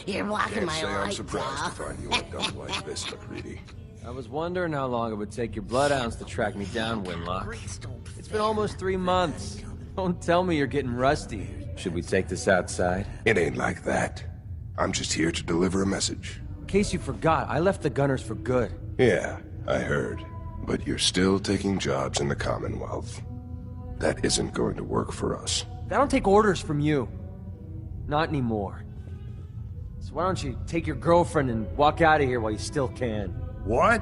You're blocking Can't my say I'm light, surprised to bro. find you on dumb like this, MacCready. I was wondering how long it would take your bloodhounds to track me down, Winlock. It's been almost 3 months. Don't tell me you're getting rusty. Should we take this outside? It ain't like that. I'm just here to deliver a message. In case you forgot, I left the Gunners for good. Yeah, I heard. But you're still taking jobs in the Commonwealth. That isn't going to work for us. I don't take orders from you. Not anymore. So why don't you take your girlfriend and walk out of here while you still can? What?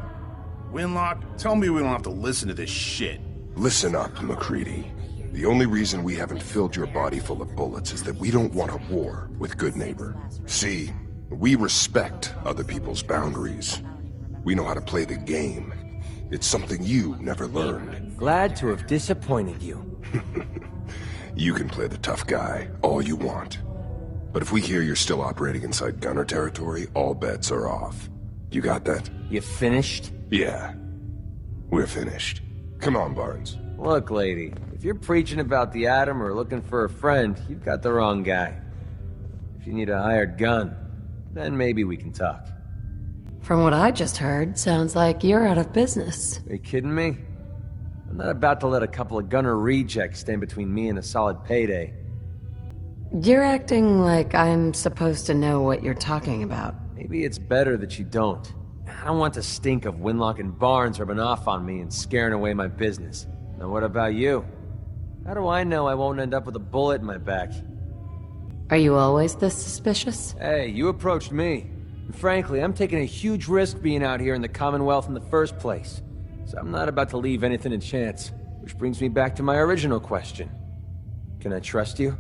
Winlock, tell me we don't have to listen to this shit. Listen up, MacCready. The only reason we haven't filled your body full of bullets is that we don't want a war with Good Neighbor. See, we respect other people's boundaries. We know how to play the game. It's something you never learned. Glad to have disappointed you. You can play the tough guy all you want. But if we hear you're still operating inside Gunner territory, all bets are off. You got that? You finished? Yeah. We're finished. Come on, Barnes. Look, lady, if you're preaching about the atom or looking for a friend, you've got the wrong guy. If you need a hired gun, then maybe we can talk. From what I just heard, sounds like you're out of business. Are you kidding me? I'm not about to let a couple of Gunner rejects stand between me and a solid payday. You're acting like I'm supposed to know what you're talking about. Maybe it's better that you don't. I don't want the stink of Winlock and Barnes rubbing off on me and scaring away my business. Now what about you? How do I know I won't end up with a bullet in my back? Are you always this suspicious? Hey, you approached me. And frankly, I'm taking a huge risk being out here in the Commonwealth in the first place. So I'm not about to leave anything to chance. Which brings me back to my original question. Can I trust you?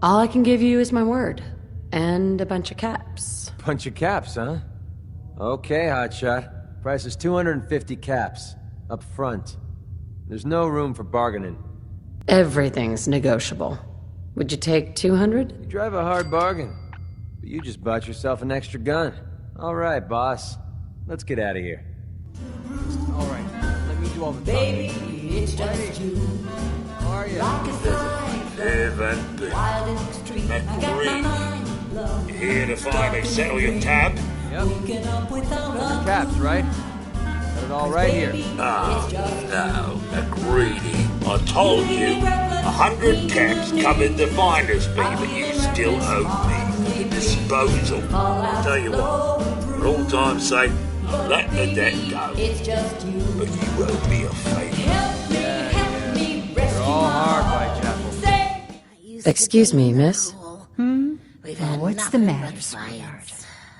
All I can give you is my word. And a bunch of caps. Bunch of caps, huh? Okay, hotshot. Price is 250 caps. Up front. There's no room for bargaining. Everything's negotiable. Would you take 200? You drive a hard bargain. But you just bought yourself an extra gun. All right, boss. Let's get out of here. All right, let me do all the talking. Baby, it's just you. How are you? Haven't been. MacCready, you here to finally settle your tab? Yep. The caps, right? Got it all right here. Oh, no, MacCready. I told you, 100 caps covered the finder's fee, but you still owe me. Disposal. Tell you what, for all time's sake, let the debt go. But you owe me a favor. They're all hard, Whitechapel. Excuse me, miss. What's the matter, sweetheart?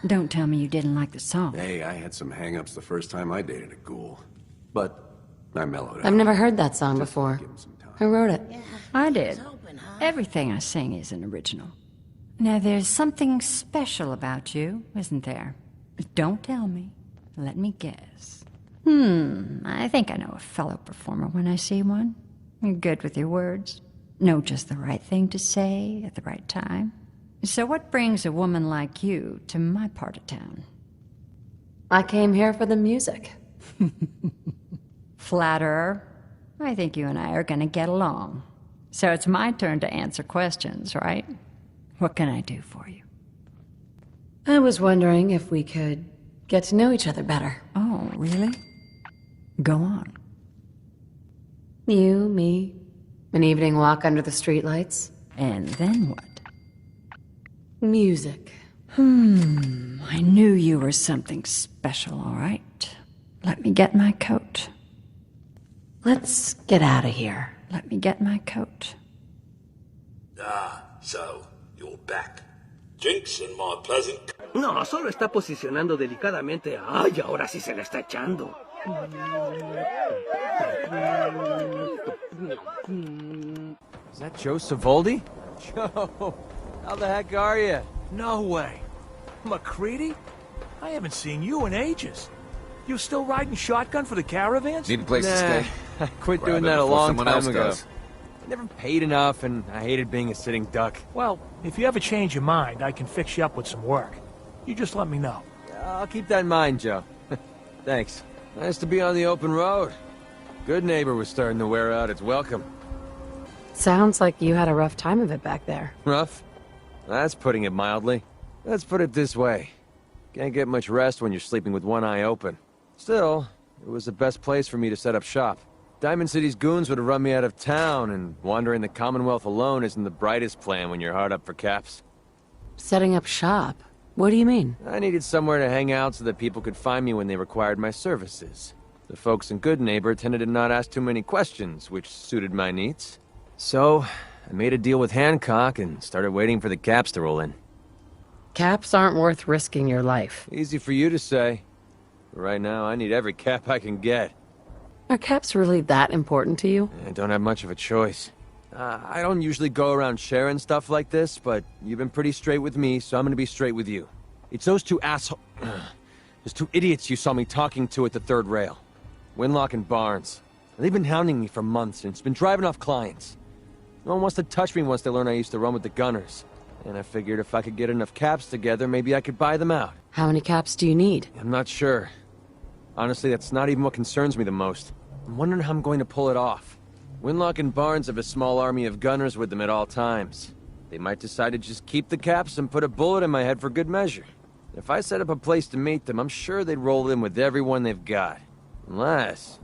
Don't tell me you didn't like the song. Hey, I had some hang-ups the first time I dated a ghoul. But I mellowed out. I've never heard that song before. Who wrote it? I did. Everything I sing is an original. Now, there's something special about you, isn't there? Don't tell me. Let me guess. I think I know a fellow performer when I see one. You're good with your words. Know just the right thing to say at the right time. So what brings a woman like you to my part of town? I came here for the music. Flatterer. I think you and I are gonna get along. So it's my turn to answer questions, right? What can I do for you? I was wondering if we could get to know each other better. Oh, really? Go on. You, me, an evening walk under the streetlights. And then what? Music. I knew you were something special, all right. Let me get my coat. Let's get out of here. Let me get my coat. Ah, so, you're back. Jinx and my pleasant... No, solo está posicionando delicadamente. Ay, ahora sí se la está echando. Is that Joe Savoldi? Joe, how the heck are you? No way. MacCready? I haven't seen you in ages. You still riding shotgun for the caravans? Need a place to stay? I quit Grab doing it that a before long someone time else ago. does. I never paid enough, and I hated being a sitting duck. Well, if you ever change your mind, I can fix you up with some work. You just let me know. I'll keep that in mind, Joe. Thanks. Nice to be on the open road. Good Neighbor was starting to wear out its welcome. Sounds like you had a rough time of it back there. Rough? That's putting it mildly. Let's put it this way. Can't get much rest when you're sleeping with one eye open. Still, it was the best place for me to set up shop. Diamond City's goons would have run me out of town, and wandering the Commonwealth alone isn't the brightest plan when you're hard up for caps. Setting up shop? What do you mean? I needed somewhere to hang out so that people could find me when they required my services. The folks in Good Neighbor tended to not ask too many questions, which suited my needs. So, I made a deal with Hancock and started waiting for the caps to roll in. Caps aren't worth risking your life. Easy for you to say. But right now, I need every cap I can get. Are caps really that important to you? I don't have much of a choice. I don't usually go around sharing stuff like this, but you've been pretty straight with me, so I'm gonna be straight with you. It's those two those two idiots you saw me talking to at the third rail. Winlock and Barnes. They've been hounding me for months, and it's been driving off clients. No one wants to touch me once they learn I used to run with the Gunners. And I figured if I could get enough caps together, maybe I could buy them out. How many caps do you need? I'm not sure. Honestly, that's not even what concerns me the most. I'm wondering how I'm going to pull it off. Winlock and Barnes have a small army of gunners with them at all times. They might decide to just keep the caps and put a bullet in my head for good measure. If I set up a place to meet them, I'm sure they'd roll in with everyone they've got. Unless,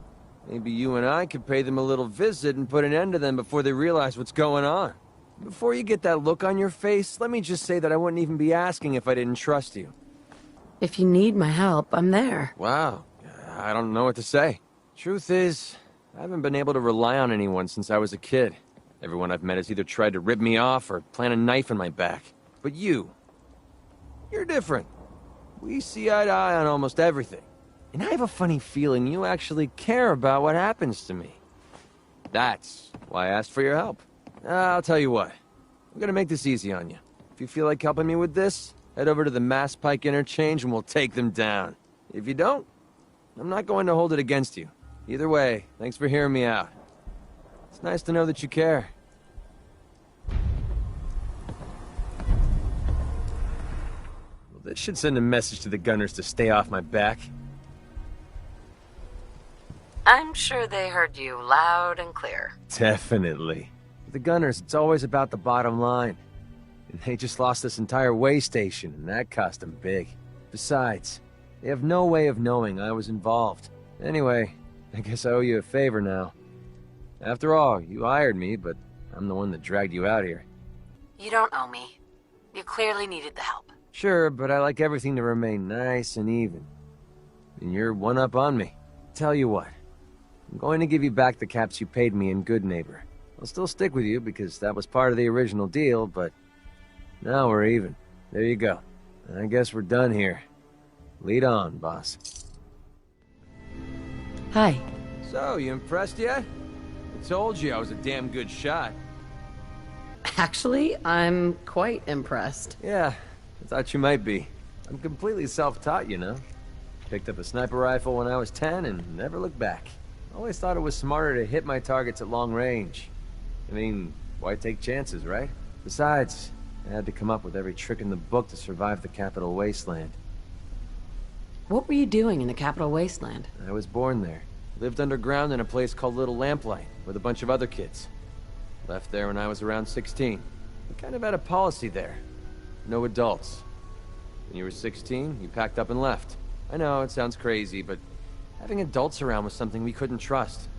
maybe you and I could pay them a little visit and put an end to them before they realize what's going on. Before you get that look on your face, let me just say that I wouldn't even be asking if I didn't trust you. If you need my help, I'm there. Wow, I don't know what to say. Truth is, I haven't been able to rely on anyone since I was a kid. Everyone I've met has either tried to rip me off or plant a knife in my back. But you're different. We see eye to eye on almost everything. And I have a funny feeling you actually care about what happens to me. That's why I asked for your help. I'll tell you what. I'm gonna make this easy on you. If you feel like helping me with this, head over to the Mass Pike interchange and we'll take them down. If you don't, I'm not going to hold it against you. Either way, thanks for hearing me out. It's nice to know that you care. Well, this should send a message to the Gunners to stay off my back. I'm sure they heard you loud and clear. Definitely. With the Gunners, it's always about the bottom line. And they just lost this entire way station, and that cost them big. Besides, they have no way of knowing I was involved. Anyway, I guess I owe you a favor now. After all, you hired me, but I'm the one that dragged you out here. You don't owe me. You clearly needed the help. Sure, but I like everything to remain nice and even. And you're one up on me. Tell you what, I'm going to give you back the caps you paid me in Good Neighbor. I'll still stick with you because that was part of the original deal, but now we're even. There you go. I guess we're done here. Lead on, boss. Hi. So, you impressed yet? I told you I was a damn good shot. Actually, I'm quite impressed. Yeah, I thought you might be. I'm completely self-taught, you know. Picked up a sniper rifle when I was 10 and never looked back. Always thought it was smarter to hit my targets at long range. I mean, why take chances, right? Besides, I had to come up with every trick in the book to survive the Capital Wasteland. What were you doing in the Capital Wasteland? I was born there. Lived underground in a place called Little Lamplight with a bunch of other kids. Left there when I was around 16. We kind of had a policy there. No adults. When you were 16, you packed up and left. I know, it sounds crazy, but having adults around was something we couldn't trust.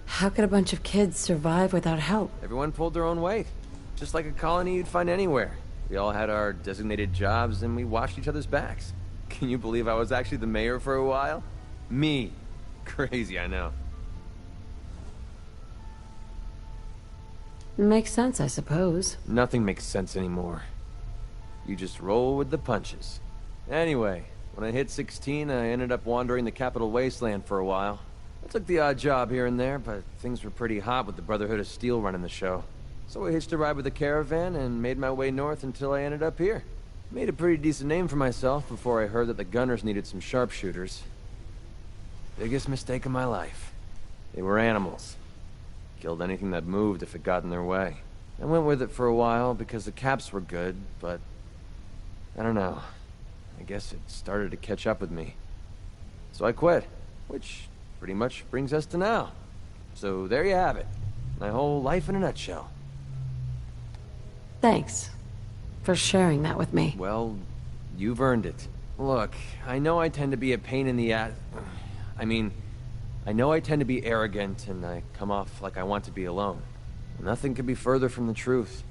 How could a bunch of kids survive without help? Everyone pulled their own weight. Just like a colony you'd find anywhere. We all had our designated jobs and we watched each other's backs. Can you believe I was actually the mayor for a while? Me. Crazy, I know. Makes sense, I suppose. Nothing makes sense anymore. You just roll with the punches. Anyway, when I hit 16, I ended up wandering the Capital Wasteland for a while. I took the odd job here and there, but things were pretty hot with the Brotherhood of Steel running the show. So I hitched a ride with a caravan and made my way north until I ended up here. Made a pretty decent name for myself before I heard that the Gunners needed some sharpshooters. Biggest mistake of my life. They were animals. Killed anything that moved if it got in their way. I went with it for a while because the caps were good, but I don't know. I guess it started to catch up with me. So I quit, which pretty much brings us to now. So there you have it. My whole life in a nutshell. Thanks for sharing that with me. Well, you've earned it. Look, I know I tend to be a pain in the ass. I know I tend to be arrogant and I come off like I want to be alone. Nothing could be further from the truth.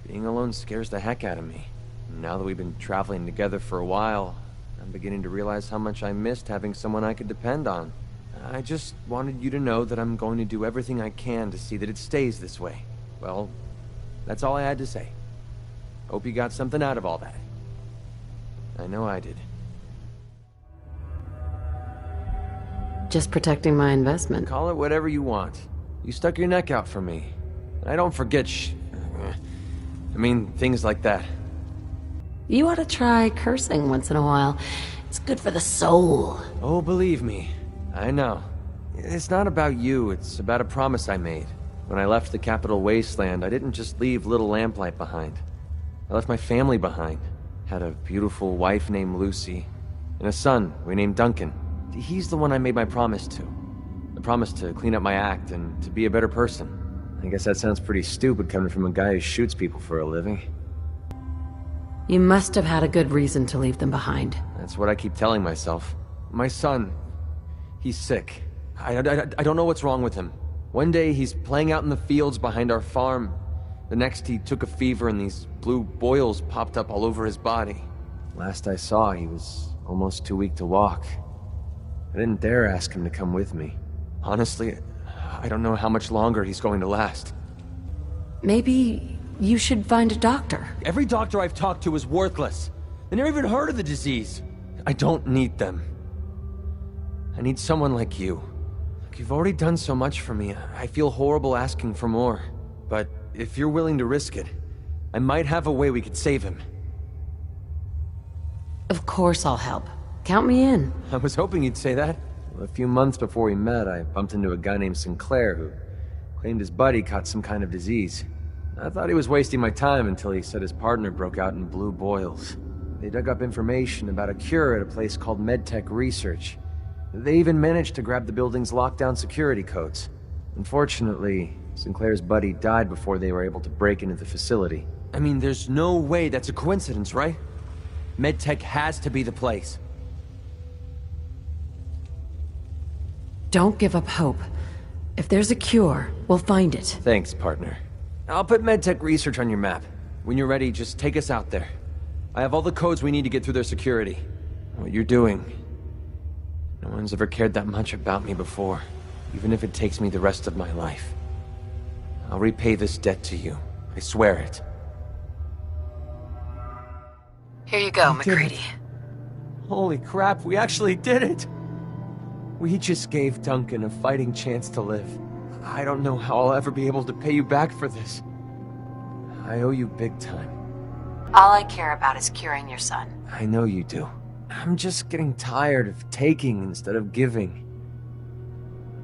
Being alone scares the heck out of me. Now that we've been traveling together for a while, I'm beginning to realize how much I missed having someone I could depend on. I just wanted you to know that I'm going to do everything I can to see that it stays this way. Well, that's all I had to say. Hope you got something out of all that. I know I did. Just protecting my investment. Call it whatever you want. You stuck your neck out for me. I don't forget things like that. You ought to try cursing once in a while. It's good for the soul. Oh, believe me. I know. It's not about you, it's about a promise I made. When I left the capital wasteland, I didn't just leave little Lamplight behind. I left my family behind. Had a beautiful wife named Lucy, and a son we named Duncan. He's the one I made my promise to. The promise to clean up my act and to be a better person. I guess that sounds pretty stupid coming from a guy who shoots people for a living. You must have had a good reason to leave them behind. That's what I keep telling myself. My son, he's sick. I don't know what's wrong with him. One day he's playing out in the fields behind our farm. The next he took a fever and these blue boils popped up all over his body. Last I saw, he was almost too weak to walk. I didn't dare ask him to come with me. Honestly, I don't know how much longer he's going to last. Maybe you should find a doctor. Every doctor I've talked to is worthless. They never even heard of the disease. I don't need them. I need someone like you. Look, you've already done so much for me. I feel horrible asking for more. But if you're willing to risk it, I might have a way we could save him. Of course I'll help. Count me in. I was hoping you'd say that. A few months before we met, I bumped into a guy named Sinclair who claimed his buddy caught some kind of disease. I thought he was wasting my time until he said his partner broke out in blue boils. They dug up information about a cure at a place called MedTech Research. They even managed to grab the building's lockdown security codes. Unfortunately, Sinclair's buddy died before they were able to break into the facility. I mean, there's no way that's a coincidence, right? MedTech has to be the place. Don't give up hope. If there's a cure, we'll find it. Thanks, partner. I'll put MedTech Research on your map. When you're ready, just take us out there. I have all the codes we need to get through their security. What you're doing, no one's ever cared that much about me before, even if it takes me the rest of my life. I'll repay this debt to you. I swear it. Here you go, MacCready. Holy crap, we actually did it! We just gave Duncan a fighting chance to live. I don't know how I'll ever be able to pay you back for this. I owe you big time. All I care about is curing your son. I know you do. I'm just getting tired of taking instead of giving.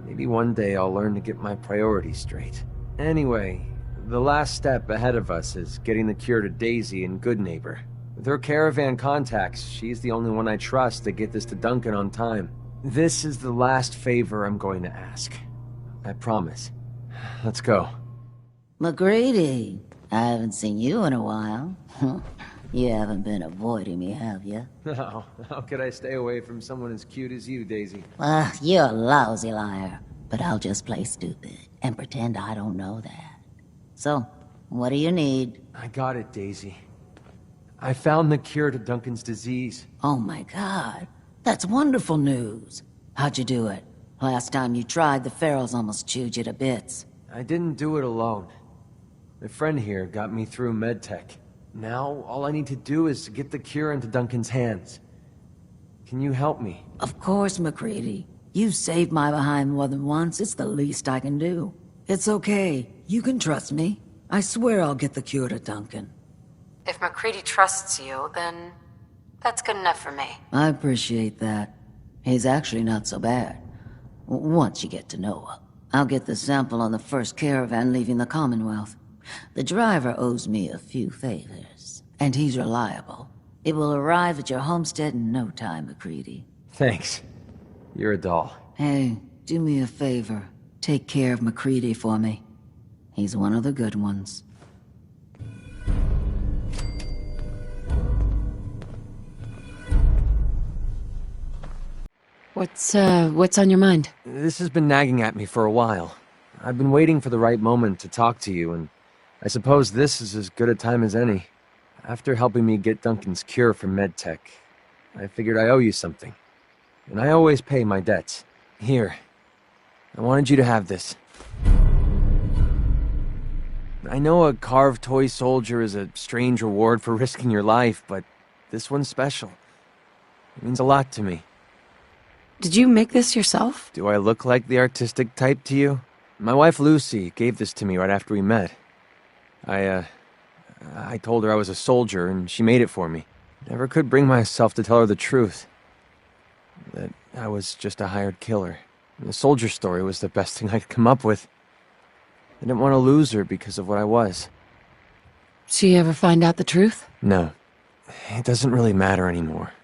Maybe one day I'll learn to get my priorities straight. Anyway, the last step ahead of us is getting the cure to Daisy in Goodneighbor. With her caravan contacts, she's the only one I trust to get this to Duncan on time. This is the last favor I'm going to ask. I promise. Let's go. MacCready, I haven't seen you in a while. You haven't been avoiding me, have you? No, how could I stay away from someone as cute as you, Daisy? Well, you're a lousy liar, but I'll just play stupid and pretend I don't know that. So, what do you need? I got it, Daisy. I found the cure to Duncan's disease. Oh my god, that's wonderful news. How'd you do it? Last time you tried, the ferals almost chewed you to bits. I didn't do it alone. My friend here got me through MedTech. Now, all I need to do is to get the cure into Duncan's hands. Can you help me? Of course, MacCready. You've saved my behind more than once. It's the least I can do. It's okay. You can trust me. I swear I'll get the cure to Duncan. If MacCready trusts you, then that's good enough for me. I appreciate that. He's actually not so bad. Once you get to know him. I'll get the sample on the first caravan leaving the Commonwealth. The driver owes me a few favors, and he's reliable. It will arrive at your homestead in no time, MacCready. Thanks. You're a doll. Hey, do me a favor. Take care of MacCready for me. He's one of the good ones. What's on your mind? This has been nagging at me for a while. I've been waiting for the right moment to talk to you, and I suppose this is as good a time as any. After helping me get Duncan's cure for MedTech, I figured I owe you something. And I always pay my debts. Here. I wanted you to have this. I know a carved toy soldier is a strange reward for risking your life, but this one's special. It means a lot to me. Did you make this yourself? Do I look like the artistic type to you? My wife Lucy gave this to me right after we met. I told her I was a soldier, and she made it for me. Never could bring myself to tell her the truth. That I was just a hired killer. The soldier story was the best thing I could come up with. I didn't want to lose her because of what I was. She ever find out the truth? No. It doesn't really matter anymore.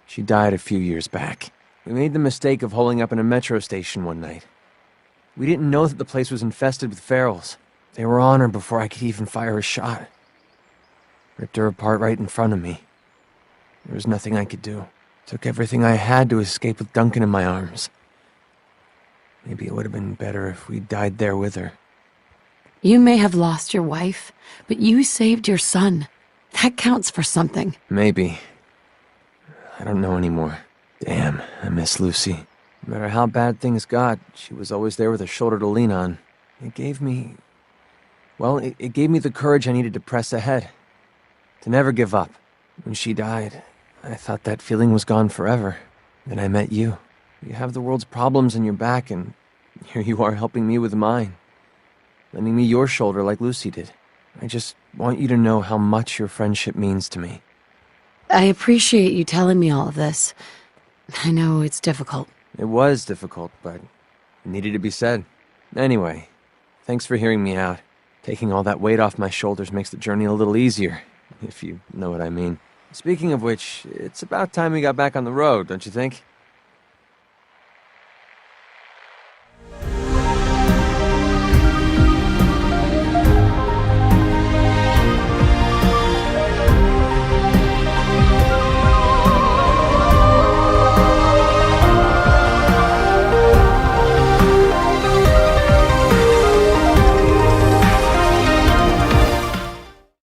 She died a few years back. We made the mistake of holding up in a metro station one night. We didn't know that the place was infested with ferals. They were on her before I could even fire a shot. Ripped her apart right in front of me. There was nothing I could do. Took everything I had to escape with Duncan in my arms. Maybe it would have been better if we died there with her. You may have lost your wife, but you saved your son. That counts for something. Maybe. I don't know anymore. Damn, I miss Lucy. No matter how bad things got, she was always there with a shoulder to lean on. It gave me... Well, it gave me the courage I needed to press ahead. To never give up. When she died, I thought that feeling was gone forever. Then I met you. You have the world's problems on your back, and here you are helping me with mine. Lending me your shoulder like Lucy did. I just want you to know how much your friendship means to me. I appreciate you telling me all of this. I know it's difficult. It was difficult, but it needed to be said. Anyway, thanks for hearing me out. Taking all that weight off my shoulders makes the journey a little easier, if you know what I mean. Speaking of which, it's about time we got back on the road, don't you think?